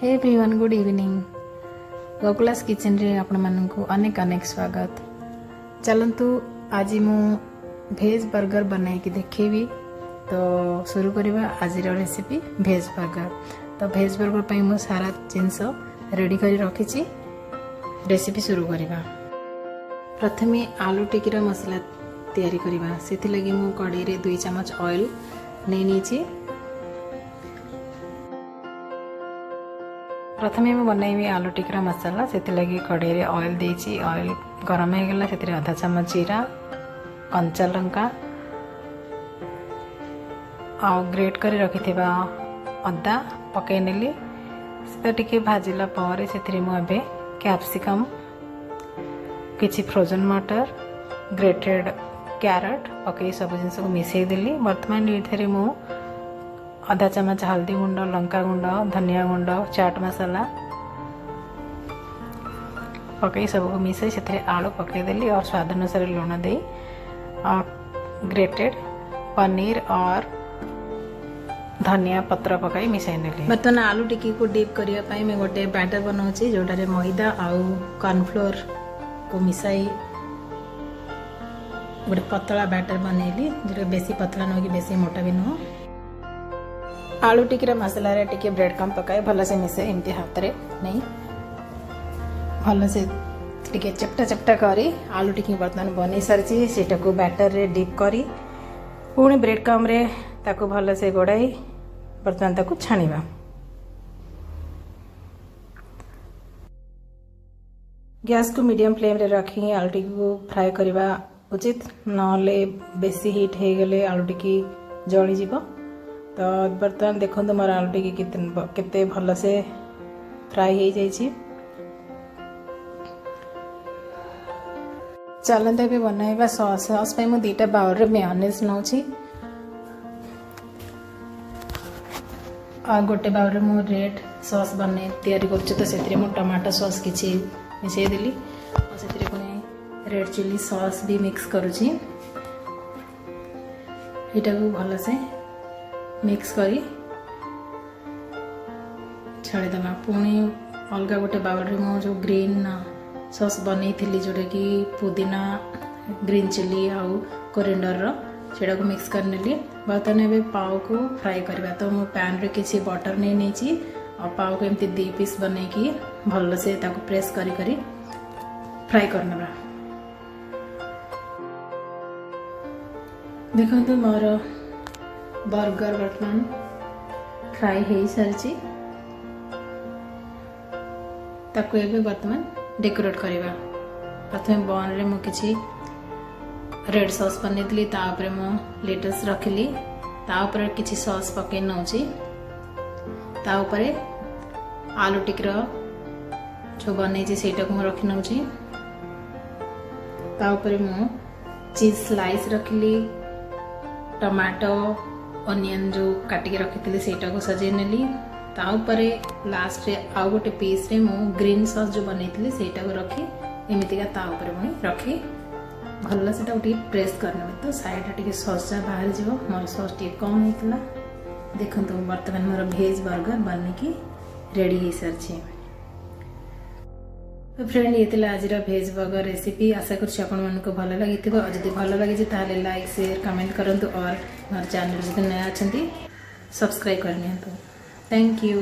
हे everyone, good evening. Gokula's kitchen रे आपण मानकु अनेक अनेक स्वागत। चलंतु आज मु भेज बर्गर बनाई कि देखेबी। तो शुरू करवा आज रेसिपी भेज बर्गर। तो भेज बर्गर पे मु सारा जिनस रेडी कर रखी। रेसिपी शुरू करवा। प्रथमे आलू टिकी मसला तैयारी करवा। से लगी मु कढ़ाई रे 2 चम्मच ऑयल नहीं नीची। प्रथमे मैं बनैबी आलू टिक्रा मसाला। से लगी कढ़ाई रे ऑयल देची। ऑयल गरम हो गला। से आधा चम्मच जीरा, कंचा लंका आ ग्रेट कर रखि अदा पकई नेली। से टिके भाजिला पर से मुझे कैप्सिकम, किछि फ्रोजन मटर, ग्रेटेड कैरट पकई सब जिन को मिसई देली। बर्तमान ये मु आधा चम्मच हल्दी गुंड, लंका गुंड, धनिया गुंड, चाट मसाला पकई सबको मिसई से आलू पकईदेली और स्वाद अनुसार लुण दे ग्रेटेड पनीर और धनिया पत्र पकई मिसई नेली। बर्तमान आलू टिक्की को डीप करने मैं गोटे बैटर बनाऊँगी जोटारे मैदा आउ कॉर्नफ्लोर को मिसाई गोटे पतला बैटर बनैली। जो बेसी पतला नुह कि बेसी मोटा भी नुह। आलू टिक्की मसला रे टिके ब्रेड कम पकाए भल से मिसे एमती हाथ रे नहीं भल से टिके चपटा चपटा करी आलू टिक्की बर्तमान बनी सारी। सेटा को बैटर रे डीप करी पुणी ब्रेड कम रे ताको भल से गोड़ाई बर्तमान ताको छाणीबा। गैस को मीडियम फ्लेम रे रखी आलू टिक्की को फ्राई करवा उचित, नले बेसी हीट हो गले आलू टिक्की जली जीवो। तो बर्तमान देखो मोर आलू टिक्की केते भल से फ्राई हो जाइए। चलते भी बनवा सॉस। सॉस पे मुझे 2टा बाउल रे मेयोनेज नौची और गोटे बाउल रे मु रेड सॉस बने तैयारी करछु। तो से मु टमाटो सॉस किछि मिसई देली और से पुणी रेड चिली सॉस भी मिक्स करुछि। एटा को भल से मिक्स करी छाड़ीदमा। पुणी अलग गोटे बाउल रे मो जो ग्रीन सॉस बनई थी जोटा कि पुदीना, ग्रीन चिली आउ कोरिएंडर सेटा को मिक्स कर नेली। बर्तमान ए पाव को फ्राई करवा। तो मो पैन रे किसी बटर नहीं नीची और पाव को एमती 2 पीस बने कि भल से ताको प्रेस करी करी फ्राई करना। देखो मोर बर्गर बर्तमान फ्राई हो सारी। ताको एबे बर्तमान डेकोरेट करवा। प्रथम बन रे मु किछि रेड सॉस बनेइतली तापर मु लेटस रखिली। तापर किछि सॉस पके नउची। ता ऊपर आलू टिक्की जो बनै छी सेटा को मु रखि नउची। ता ऊपर मु चीज स्लाइस रखिली, टमाटो ऑनियन जो काटिके रखी सेटा को सजे नेली। ता ऊपर लास्ट रे आउ गोटे पीस रे मु ग्रीन सॉस जो बनैथिली सेटा को रखी एमितिका ता ऊपर पुणी रखी भल से प्रेस करने। तो साइड टिके सॉस जा बाहर जीवो। मोर सॉस टिके कम होइतला। देखंतु वर्तमान मोर भेज बर्गर बनिकी रेडी हो सारी। तो फ्रेंड ये आज भेज बर्गर रेसिपी। आशा कर भल लगी। जब भल लगी ताले लाइक शेयर कमेंट करंतु और मोर चैनल जब नया अच्छा सब्सक्राइब करनी। Thank you.